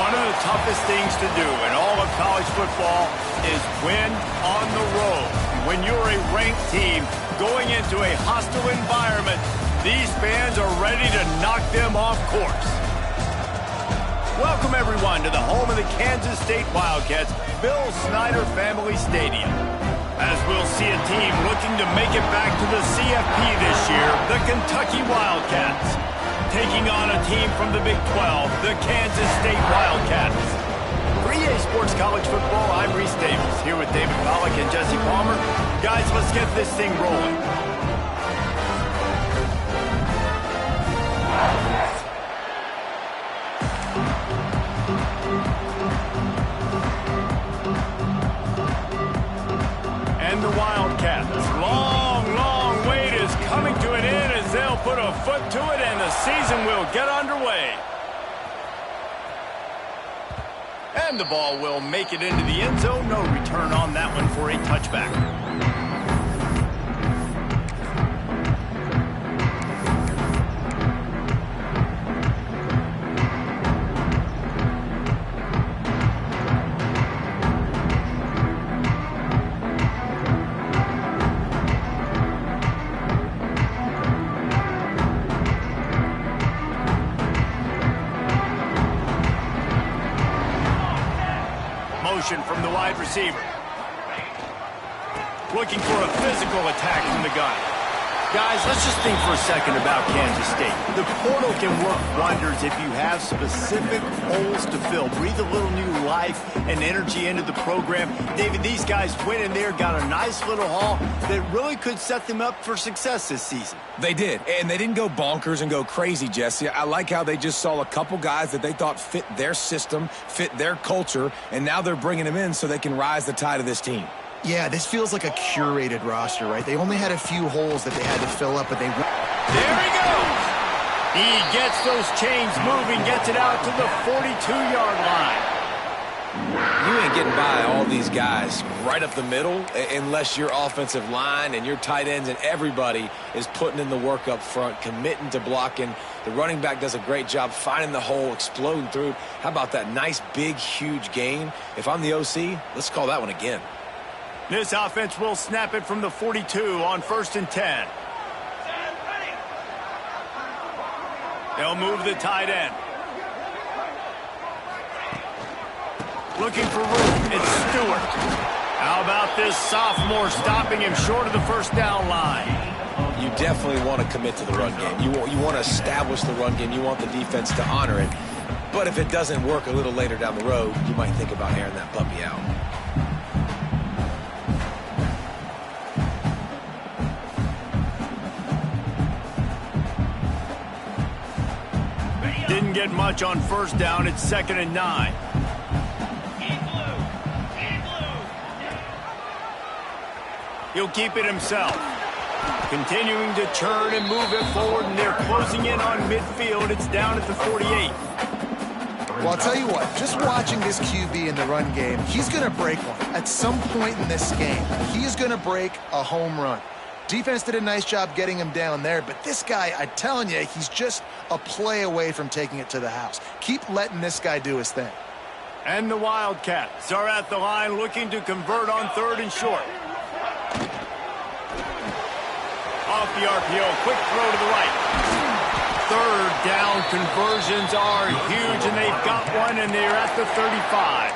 One of the toughest things to do in all of college football is win on the road. When you're a ranked team going into a hostile environment, these fans are ready to knock them off course. Welcome, everyone, to the home of the Kansas State Wildcats, Bill Snyder Family Stadium. As we'll see a team looking to make it back to the CFP this year, the Kentucky Wildcats. Taking on a team from the Big 12, the Kansas State Wildcats. For EA Sports College Football, I'm Reese Davis, here with David Pollack and Jesse Palmer. Guys, let's get this thing rolling. And the Wildcats, long wait is coming to an end as they'll put a foot to it and the season will get underway. And the ball will make it into the end zone. No return on that one for a touchback. From the wide receiver. Looking for a physical attack from the gun. Guys, let's just think for a second about Kansas State. The portal can work wonders if you have specific holes to fill. Breathe a little new life and energy into the program. David, these guys went in there, got a nice little haul that really could set them up for success this season. They did, and they didn't go bonkers and go crazy, Jesse. I like how they just saw a couple guys that they thought fit their system, fit their culture, and now they're bringing them in so they can rise the tide of this team. Yeah, this feels like a curated roster, right? They only had a few holes that they had to fill up, but they... There he goes! He gets those chains moving, gets it out to the 42-yard line. You ain't getting by all these guys right up the middle unless your offensive line and your tight ends and everybody is putting in the work up front, committing to blocking. The running back does a great job finding the hole, exploding through. How about that nice, big, huge gain? If I'm the OC, let's call that one again. This offense will snap it from the 42 on 1st and 10. They'll move the tight end. Looking for room. It's Stewart. How about this sophomore stopping him short of the first down line? You definitely want to commit to the run game. You want to establish the run game. You want the defense to honor it. But if it doesn't work a little later down the road, you might think about airing that puppy out. Didn't get much on first down. It's 2nd and 9. He'll keep it himself. Continuing to turn and move it forward, and they're closing in on midfield. It's down at the 48. Well, I'll tell you what, just watching this QB in the run game, he's going to break one. At some point in this game, he is going to break a home run. Defense did a nice job getting him down there, but this guy, I'm telling you, he's just a play away from taking it to the house. Keep letting this guy do his thing. And the Wildcats are at the line looking to convert on 3rd and short. Off the RPO, quick throw to the right. 3rd down conversions are huge, and they've got one, and they're at the 35.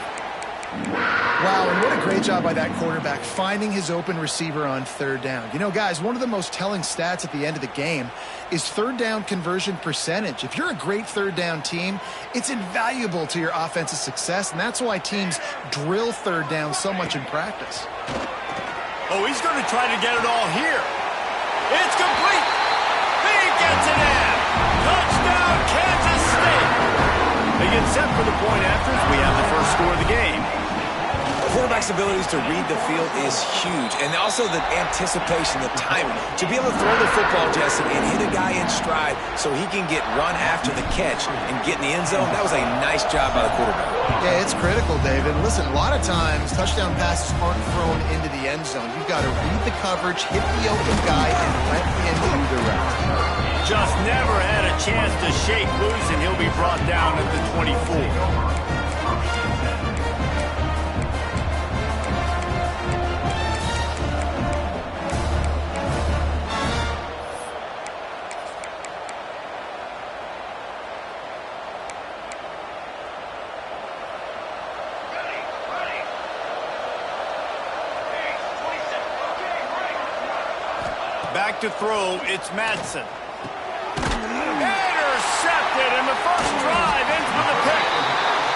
Wow, and what a great job by that quarterback, finding his open receiver on 3rd down. You know, guys, one of the most telling stats at the end of the game is 3rd down conversion percentage. If you're a great 3rd down team, it's invaluable to your offensive success, and that's why teams drill 3rd down so much in practice. Oh, he's going to try to get it all here. It's complete. He gets it in. Touchdown, Kansas State. They get set for the point after as we have the first score of the game. quarterback's abilities to read the field is huge. And also the anticipation, the timing. To be able to throw the football, Jesse, and hit a guy in stride so he can get run after the catch and get in the end zone, that was a nice job by the quarterback. Yeah, it's critical, David. Listen, a lot of times touchdown passes aren't thrown into the end zone. You've got to read the coverage, hit the open guy, and let him do the rest. Just never had a chance to shake loose, and he'll be brought down at the 24. Back to throw, it's Madsen. Intercepted, and the first drive ends with a pick.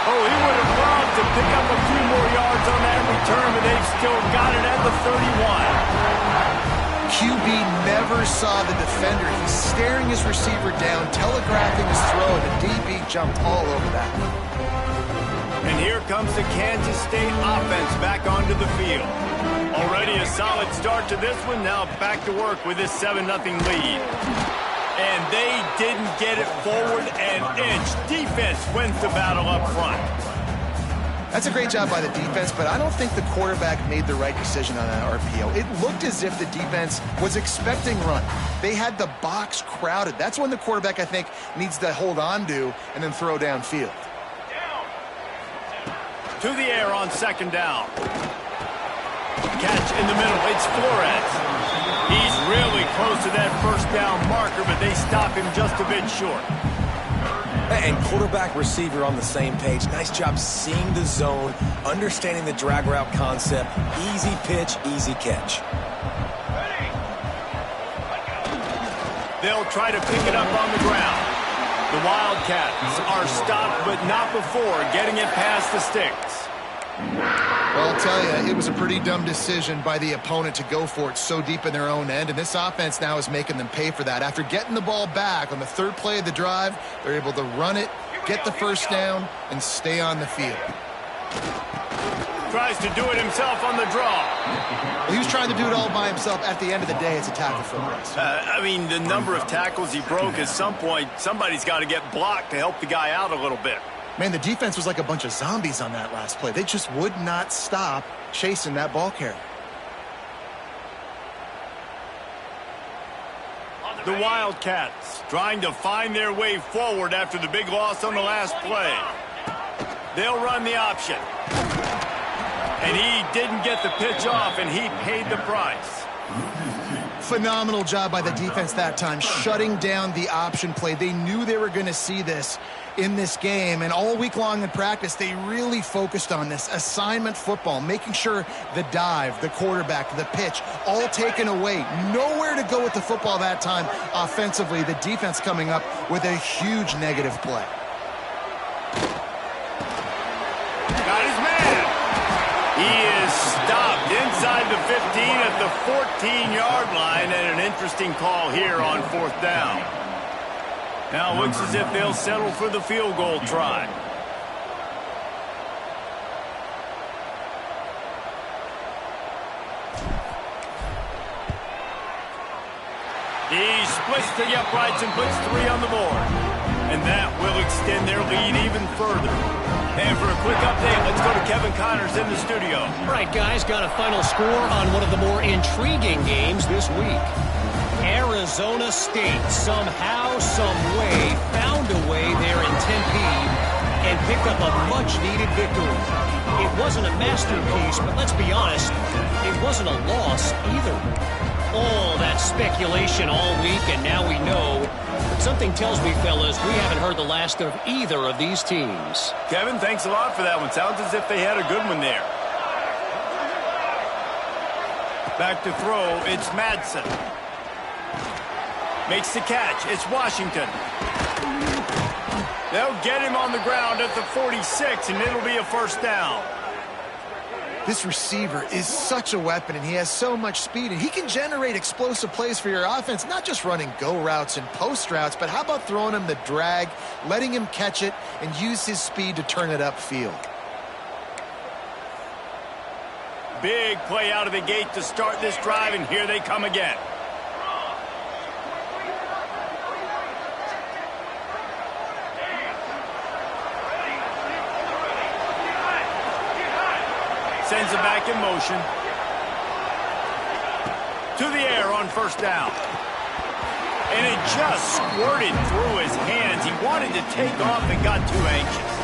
Oh, he would have loved to pick up a few more yards on that return, but they've still got it at the 31. QB never saw the defender. He's staring his receiver down, telegraphing his throw, and the DB jumped all over that. And here comes the Kansas State offense back onto the field. Already a solid start to this one. Now back to work with this 7-0 lead. And they didn't get it forward an inch. Defense wins the battle up front. That's a great job by the defense, but I don't think the quarterback made the right decision on that RPO. It looked as if the defense was expecting run. They had the box crowded. That's when the quarterback, I think, needs to hold on to and then throw downfield. To the air on second down. Catch in the middle. It's Flores. He's really close to that first down marker, but they stop him just a bit short. And quarterback receiver on the same page. Nice job seeing the zone, understanding the drag route concept. Easy pitch, easy catch. They'll try to pick it up on the ground. The Wildcats are stopped, but not before getting it past the sticks. Well, I'll tell you, it was a pretty dumb decision by the opponent to go for it so deep in their own end, and this offense now is making them pay for that. After getting the ball back on the third play of the drive, they're able to run it, get the first down, and stay on the field. Tries to do it himself on the draw. Well, he was trying to do it all by himself. At the end of the day, it's a tackle for loss. I mean, the number of tackles he broke, at some point, somebody's got to get blocked to help the guy out a little bit. Man, the defense was like a bunch of zombies on that last play. They just would not stop chasing that ball carrier. The Wildcats trying to find their way forward after the big loss on the last play. They'll run the option. And he didn't get the pitch off, and he paid the price. Phenomenal job by the defense that time, shutting down the option play. They knew they were going to see this in this game, and all week long in practice, they really focused on this assignment football, making sure the dive, the quarterback, the pitch, all taken away. Nowhere to go with the football that time offensively. The defense coming up with a huge negative play. Got his man. He is stopped inside the 15 at the 14-yard line, and an interesting call here on fourth down. Now it looks as if they'll settle for the field goal try. He splits the uprights and puts 3 on the board. And that will extend their lead even further. And for a quick update, let's go to Kevin Connors in the studio. All right, guys, got a final score on one of the more intriguing games this week. Arizona State somehow, some way, found a way there in Tempe and picked up a much-needed victory. It wasn't a masterpiece, but let's be honest, it wasn't a loss either. All that speculation all week, and now we know. But something tells me, fellas, we haven't heard the last of either of these teams. Kevin, thanks a lot for that one. Sounds as if they had a good one there. Back to throw, it's Madsen. Makes the catch. It's Washington. They'll get him on the ground at the 46, and it'll be a first down. This receiver is such a weapon, and he has so much speed, and he can generate explosive plays for your offense, not just running go routes and post routes, but how about throwing him the drag, letting him catch it, and use his speed to turn it upfield. Big play out of the gate to start this drive, and here they come again. Sends it back in motion. To the air on first down. And it just squirted through his hands. He wanted to take off and got too anxious.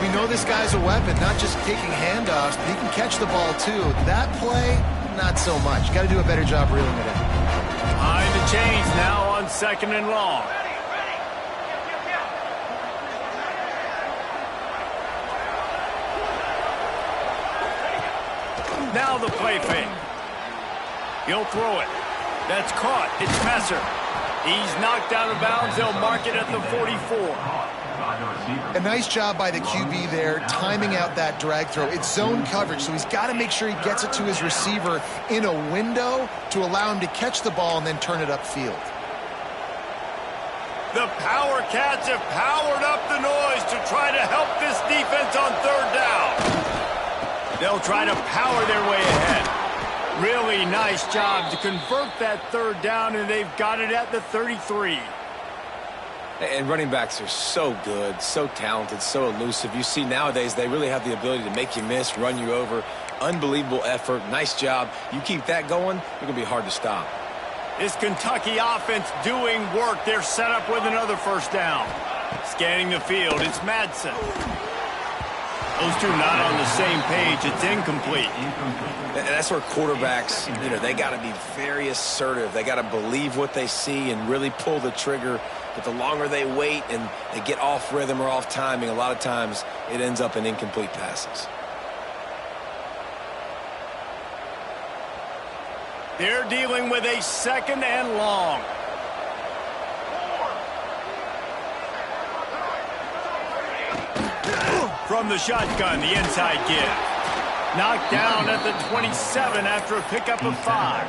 We know this guy's a weapon, not just taking handoffs, but he can catch the ball too. That play, not so much. Got to do a better job reeling it in. Behind the chains now on second and long. Now the play fake. He'll throw it. That's caught. It's Messer. He's knocked out of bounds. They'll mark it at the 44. A nice job by the QB there, timing out that drag throw. It's zone coverage, so he's got to make sure he gets it to his receiver in a window to allow him to catch the ball and then turn it upfield. The Power Cats have powered up the noise to try to help this defense on third down. They'll try to power their way ahead. Really nice job to convert that third down, and they've got it at the 33. And running backs are so good, so talented, so elusive. You see nowadays they really have the ability to make you miss, run you over. Unbelievable effort. Nice job. You keep that going, you're going to be hard to stop. This Kentucky offense doing work. They're set up with another first down. Scanning the field, it's Madsen. Those two not on the same page. It's incomplete. And that's where quarterbacks, they got to be very assertive. They got to believe what they see and really pull the trigger. But the longer they wait and they get off rhythm or off timing, a lot of times it ends up in incomplete passes. They're dealing with a second and long. From the shotgun, the inside give. Knocked down at the 27 after a pickup of 5.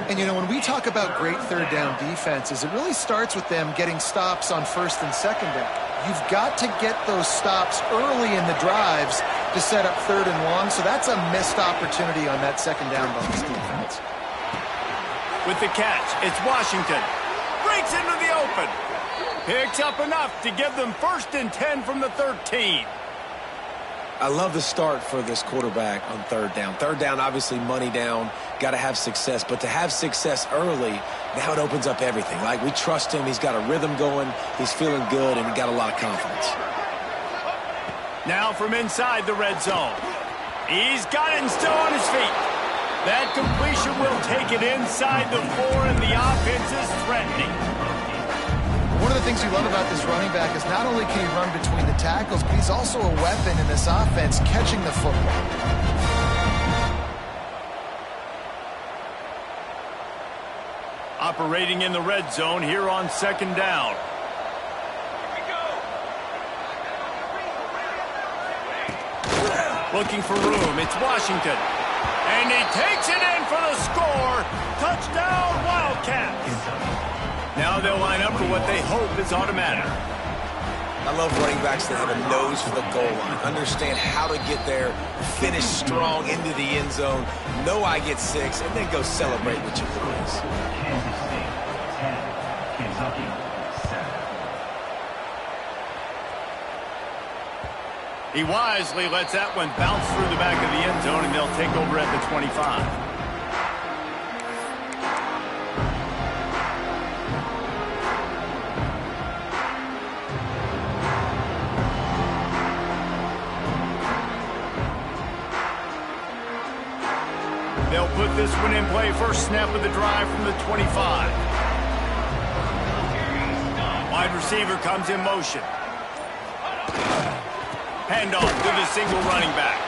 And, when we talk about great third down defenses, it really starts with them getting stops on first and second down. You've got to get those stops early in the drives to set up third and long, so that's a missed opportunity on that second down by this defense. With the catch, it's Washington. Breaks into the open. Picks up enough to give them first and 10 from the 13. I love the start for this quarterback on third down. Third down, obviously money down, got to have success. But to have success early, now it opens up everything. Like, we trust him. He's got a rhythm going. He's feeling good, and he got a lot of confidence. Now from inside the red zone. He's got it and still on his feet. That completion will take it inside the 4, and the offense is threatening. One of the things you love about this running back is not only can he run between the tackles, but he's also a weapon in this offense catching the football. Operating in the red zone here on second down. Looking for room. It's Washington. And he takes it in for the score. Touchdown, Wildcats. Now they'll line up for what they hope is automatic. I love running backs that have a nose for the goal line. Understand how to get there, finish strong into the end zone, know I get 6, and then go celebrate with your boys. He wisely lets that one bounce through the back of the end zone, and they'll take over at the 25. They'll put this one in play. First snap of the drive from the 25. Wide receiver comes in motion. Handoff to the single running back.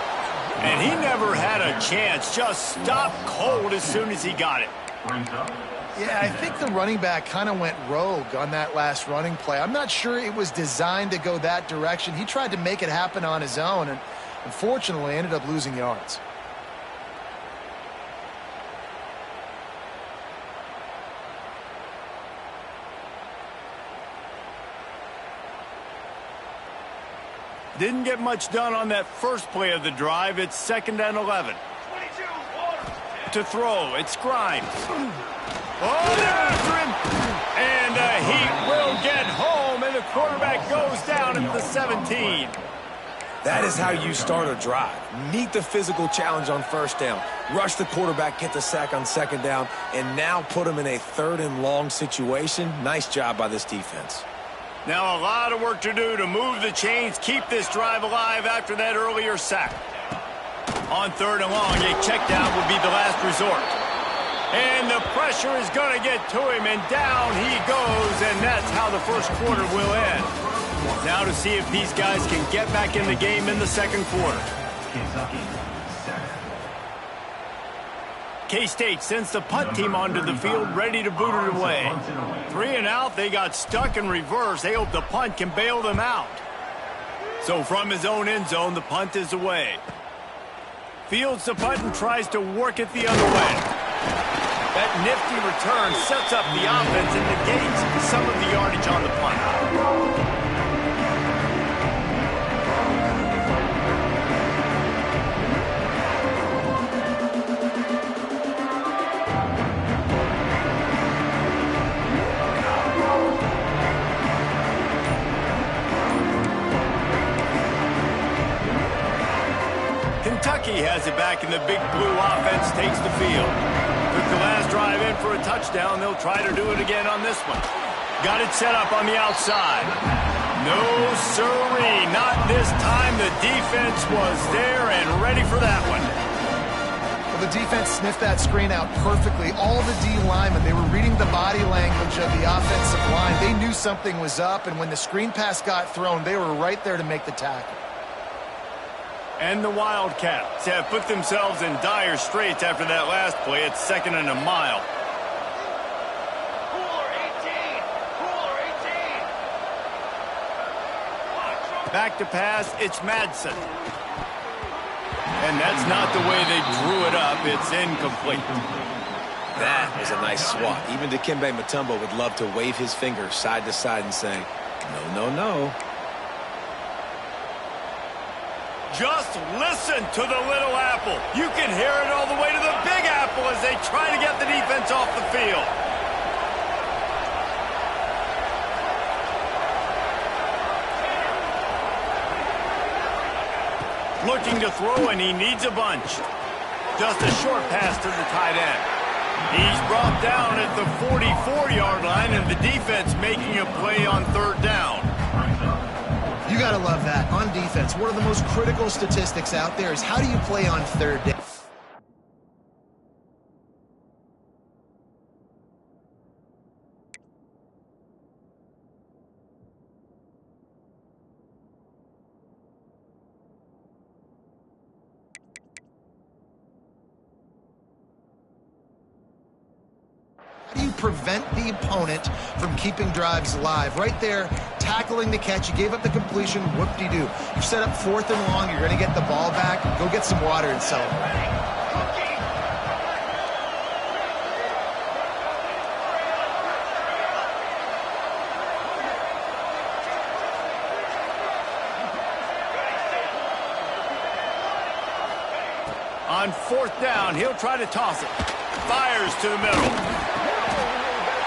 And he never had a chance. Just stopped cold as soon as he got it. Yeah, I think the running back kind of went rogue on that last running play. I'm not sure it was designed to go that direction. He tried to make it happen on his own, and unfortunately ended up losing yards. Didn't get much done on that first play of the drive. It's 2nd and 11. To throw, it's Grimes. Oh, they're after him. And he will get home, and the quarterback goes down at the 17. That is how you start a drive. Meet the physical challenge on first down. Rush the quarterback, get the sack on 2nd down, and now put him in a 3rd and long situation. Nice job by this defense. Now a lot of work to do to move the chains, keep this drive alive after that earlier sack. On 3rd and long, a check down will be the last resort. And the pressure is going to get to him, and down he goes, and that's how the first quarter will end. Now to see if these guys can get back in the game in the 2nd quarter. K-State sends the punt team onto the field, ready to boot it away. 3 and out, they got stuck in reverse. They hope the punt can bail them out. So from his own end zone, the punt is away. Fields the punt and tries to work it the other way. That nifty return sets up the offense and negates some of the yardage on the punt. Kentucky has it back, and the big blue offense takes the field. Took the last drive in for a touchdown. They'll try to do it again on this one. Got it set up on the outside. No siree, not this time. The defense was there and ready for that one. Well, the defense sniffed that screen out perfectly. All the D linemen, they were reading the body language of the offensive line. They knew something was up, and when the screen pass got thrown, they were right there to make the tackle. And the Wildcats have put themselves in dire straits after that last play. It's 2nd and a mile. Back to pass, it's Madsen. And that's not the way they drew it up. It's incomplete. That was a nice swat. Even Dikembe Mutombo would love to wave his finger side to side and say, no, no, no. Just listen to the Little Apple. You can hear it all the way to the Big Apple as they try to get the defense off the field. Looking to throw, and he needs a bunch. Just a short pass to the tight end. He's brought down at the 44-yard line, and the defense making a play on 3rd down. You got to love that. On defense, one of the most critical statistics out there is how do you play on 3rd down? How do you prevent the opponent from keeping drives alive? Right there, tackling the catch. You gave up the completion. Whoop-de-doo. You set up 4th and long. You're going to get the ball back. Go get some water and celebrate. On 4th down, he'll try to toss it. Fires to the middle.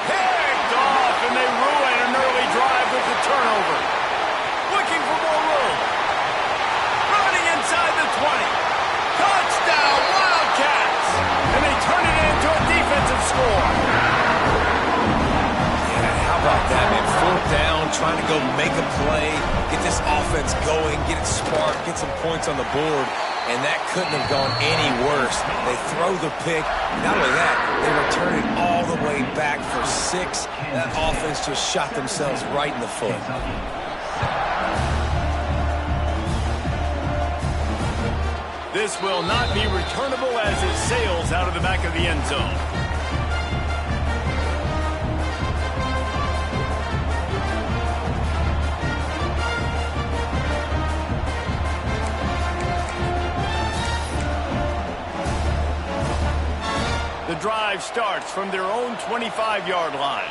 Picked off, and they ruin an early drive with the turnover. Looking for more room. Running inside the 20. Touchdown, Wildcats! And they turn it into a defensive score. Yeah, how about that, man? 4th down, trying to go make a play, get this offense going, get it sparked, get some points on the board. And that couldn't have gone any worse. They throw the pick. Not only that, they return it all the way back for 6. That offense just shot themselves right in the foot. This will not be returnable as it sails out of the back of the end zone. The drive starts from their own 25-yard line.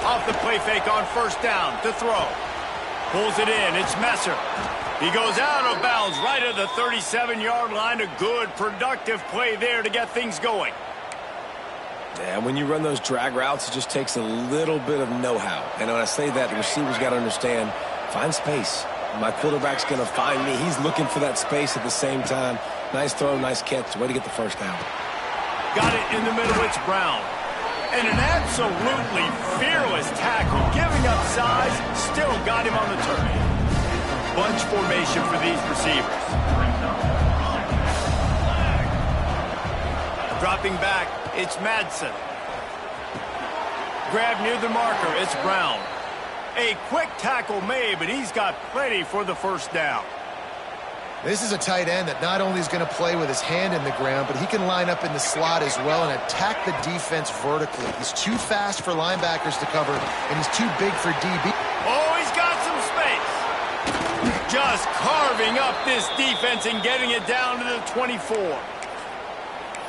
Off the play fake on 1st down to throw. Pulls it in. It's Messer. He goes out of bounds right at the 37-yard line. A good, productive play there to get things going. Yeah, when you run those drag routes, it just takes a little bit of know-how. And when I say that, the receiver's got to understand, find space. My quarterback's going to find me. He's looking for that space at the same time. Nice throw, nice catch. Way to get the first down. Got it in the middle. It's Brown. And an absolutely fearless tackle. Giving up size, still got him on the turn. Bunch formation for these receivers. Dropping back, it's Madsen. Grab near the marker, it's Brown. A quick tackle made, but he's got plenty for the first down. This is a tight end that not only is going to play with his hand in the ground, but he can line up in the slot as well and attack the defense vertically. He's too fast for linebackers to cover, and he's too big for DB. Oh, he's got some space. Just carving up this defense and getting it down to the 24.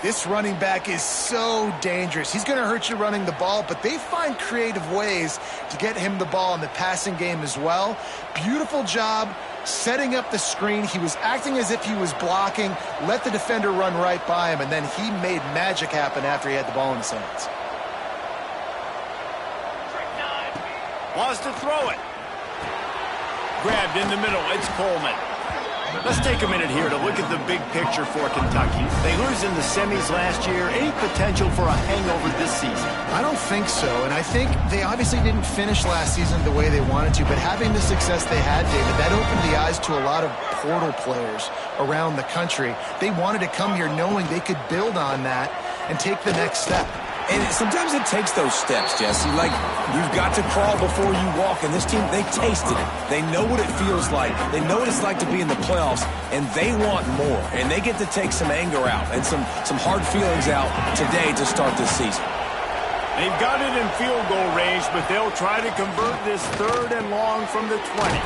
This running back is so dangerous. He's going to hurt you running the ball, but they find creative ways to get him the ball in the passing game as well. Beautiful job setting up the screen. He was acting as if he was blocking, let the defender run right by him, and then he made magic happen after he had the ball in his hands. Wants to throw it. Grabbed in the middle. It's Coleman. Let's take a minute here to look at the big picture for Kentucky. They lose in the semis last year. Any potential for a hangover this season? I don't think so, and I think they obviously didn't finish last season the way they wanted to, but having the success they had, David, that opened the eyes to a lot of portal players around the country. They wanted to come here knowing they could build on that and take the next step. And sometimes it takes those steps, Jesse. Like, you've got to crawl before you walk. And this team, they tasted it. They know what it feels like. They know what it's like to be in the playoffs. And they want more. And they get to take some anger out and some hard feelings out today to start this season. They've got it in field goal range, but they'll try to convert this 3rd and long from the 20.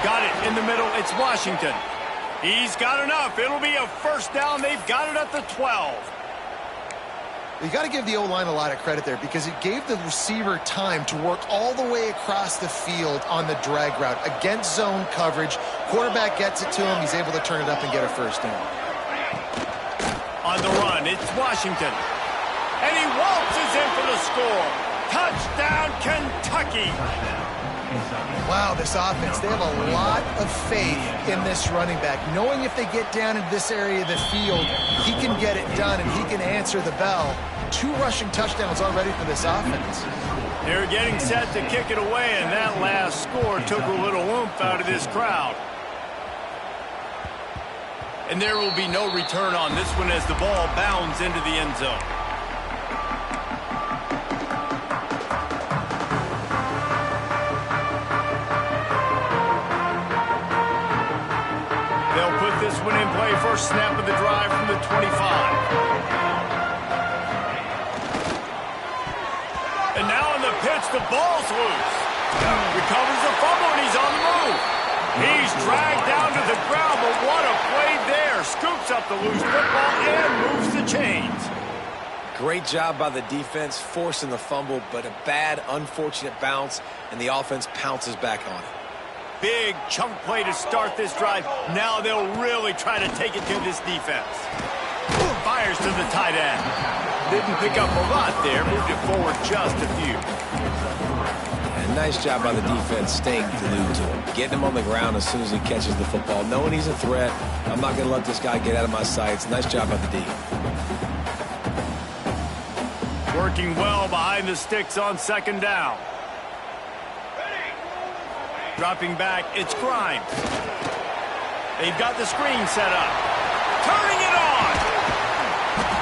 Got it in the middle. It's Washington. He's got enough. It'll be a first down. They've got it at the 12. You got to give the O-line a lot of credit there because it gave the receiver time to work all the way across the field on the drag route against zone coverage. Quarterback gets it to him. He's able to turn it up and get a first down. On the run, it's Washington. And he waltzes in for the score. Touchdown, Kentucky. Wow, this offense, they have a lot of faith in this running back. Knowing if they get down into this area of the field, he can get it done and he can answer the bell. 2 rushing touchdowns already for this offense. They're getting set to kick it away, and that last score took a little oomph out of this crowd. And there will be no return on this one as the ball bounds into the end zone. They'll put this one in play. First snap of the drive from the 25. And now on the pitch, the ball's loose. Recovers the fumble, and he's on the move. He's dragged down to the ground, but what a play there. Scoops up the loose football and moves the chains. Great job by the defense, forcing the fumble, but a bad, unfortunate bounce, and the offense pounces back on it. Big chunk play to start this drive. Now they'll really try to take it to this defense. Fires to the tight end. Didn't pick up a lot there. Moved it forward just a few. And nice job by the defense staying glued to him. Getting him on the ground as soon as he catches the football. Knowing he's a threat. I'm not going to let this guy get out of my sights. Nice job by the D. Working well behind the sticks on second down. Dropping back, it's Grimes. They've got the screen set up. Turning it on.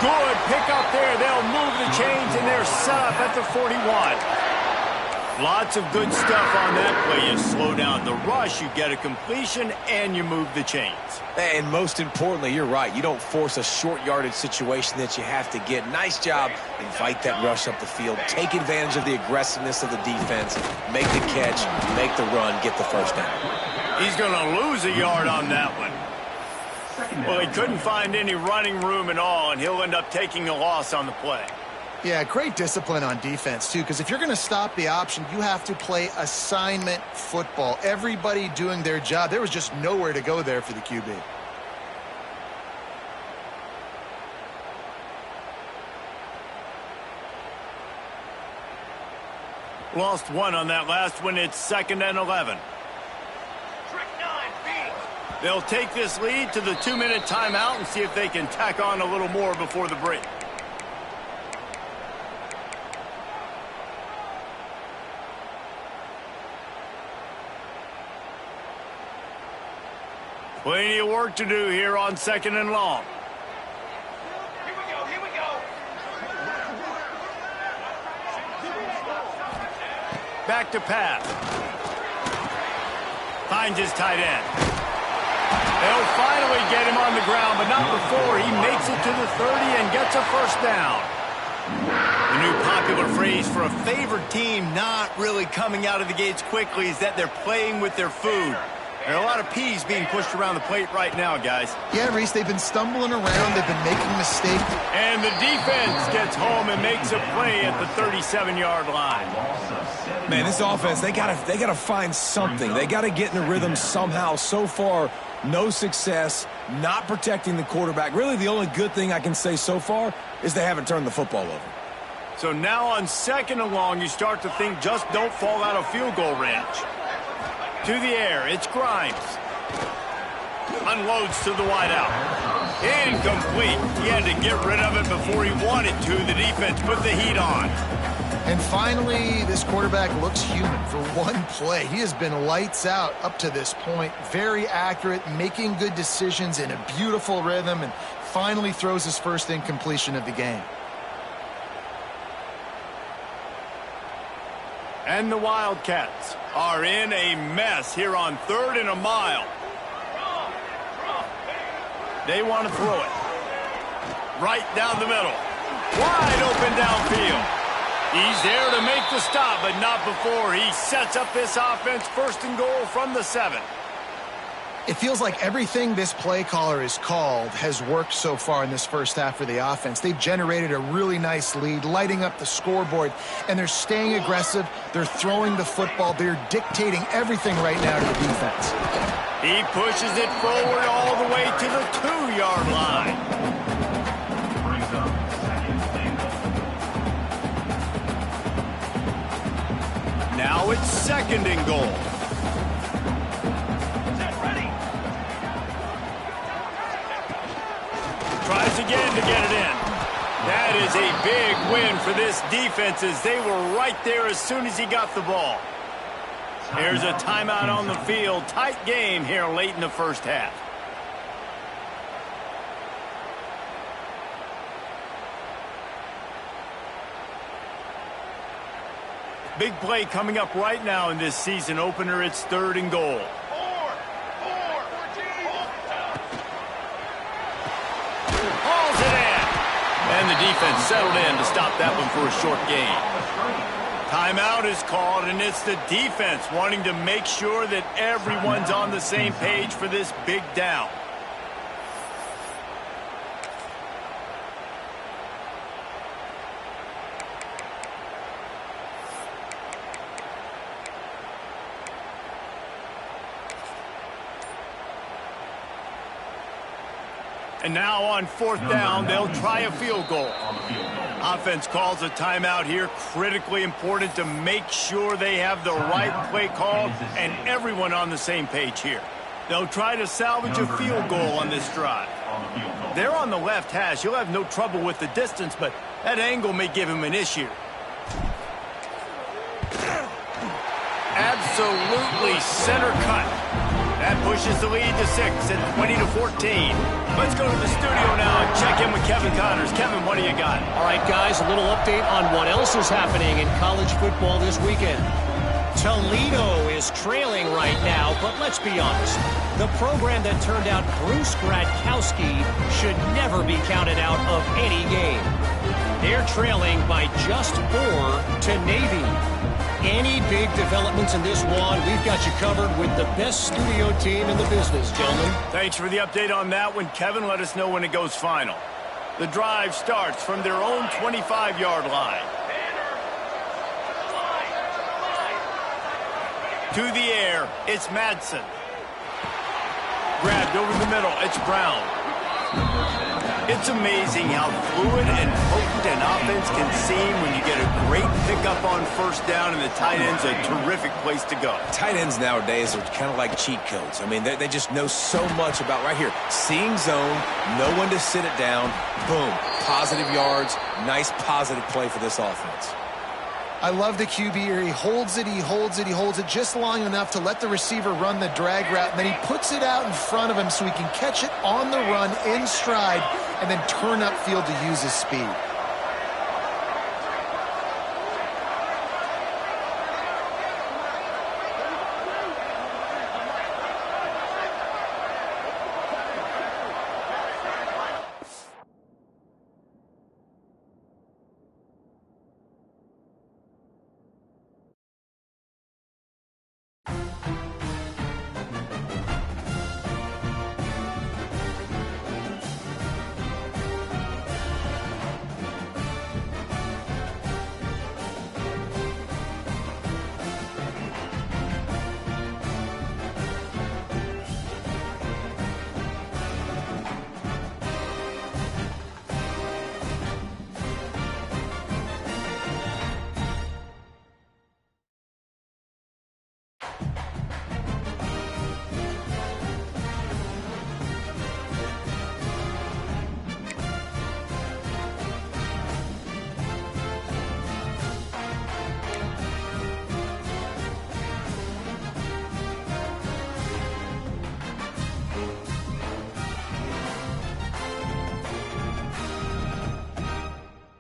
Good pick up there. They'll move the chains, and they're set up at the 41. Lots of good stuff on that play. You slow down the rush, you get a completion, and you move the chains. And most importantly, you're right. You don't force a short yardage situation that you have to get. Nice job. Invite that rush up the field. Take advantage of the aggressiveness of the defense. Make the catch, make the run, get the first down. He's going to lose a yard on that one. Well, he couldn't find any running room at all, and he'll end up taking a loss on the play. Yeah, great discipline on defense, too, because if you're going to stop the option, you have to play assignment football. Everybody doing their job. There was just nowhere to go there for the QB. Lost one on that last one. It's 2nd and 11. They'll take this lead to the 2-minute timeout and see if they can tack on a little more before the break. Plenty of work to do here on 2nd and long. Here we go. Back to pass. Finds his tight end. They'll finally get him on the ground, but not before he makes it to the 30 and gets a first down. The new popular phrase for a favored team not really coming out of the gates quickly is that they're playing with their food. There are a lot of peas being pushed around the plate right now, guys. Yeah, Reese, they've been stumbling around. They've been making mistakes. And the defense gets home and makes a play at the 37-yard line. Man, this offense, they gotta find something. They got to get in the rhythm somehow. So far, no success, not protecting the quarterback. Really, the only good thing I can say so far is they haven't turned the football over. So now on 2nd and long, you start to think just don't fall out of field goal range. To the air, it's Grimes. Unloads to the wideout. Incomplete. He had to get rid of it before he wanted to. The defense put the heat on. And finally, this quarterback looks human for one play. He has been lights out up to this point. Very accurate, making good decisions in a beautiful rhythm, and finally throws his first incompletion of the game. And the Wildcats are in a mess here on 3rd and a mile. They want to throw it. Right down the middle. Wide open downfield. He's there to make the stop, but not before he sets up this offense 1st and goal from the 7. It feels like everything this play caller has called has worked so far in this first half for the offense. They've generated a really nice lead, lighting up the scoreboard, and they're staying aggressive. They're throwing the football. They're dictating everything right now to the defense. He pushes it forward all the way to the 2-yard line. Now it's 2nd and goal. Tries again to get it in. That is a big win for this defense as they were right there as soon as he got the ball. Here's a timeout on the field. Tight game here late in the first half. Big play coming up right now in this season opener. It's 3rd and goal. And the defense settled in to stop that one for a short gain. Timeout is called, and it's the defense wanting to make sure that everyone's on the same page for this big down. And now on 4th down, they'll try a field goal. Offense calls a timeout here. Critically important to make sure they have the right play call and everyone on the same page here. They'll try to salvage a field goal on this drive. They're on the left hash. He'll have no trouble with the distance, but that angle may give him an issue. Absolutely center cut. That pushes the lead to 6 and 20-14. Let's go to the studio now and check in with Kevin Connors. Kevin, what do you got? All right, guys, a little update on what else is happening in college football this weekend. Toledo is trailing right now, but let's be honest. The program that turned out Bruce Gradkowski should never be counted out of any game. They're trailing by just 4 to Navy. Any big developments in this one, we've got you covered with the best studio team in the business, gentlemen. Thanks for the update on that one, Kevin. Let us know when it goes final. The drive starts from their own 25-yard line. To the air, it's Madsen. Grabbed over the middle, it's Brown. It's amazing how fluid and potent an offense can seem when you get a great pickup on first down, and the tight end's a terrific place to go. Tight ends nowadays are kind of like cheat codes. I mean, they just know so much about right here. Seeing zone, know when to sit it down, boom, positive yards, nice positive play for this offense. I love the QB here. He holds it, he holds it, he holds it just long enough to let the receiver run the drag route, and then he puts it out in front of him so he can catch it on the run in stride and then turn upfield to use his speed.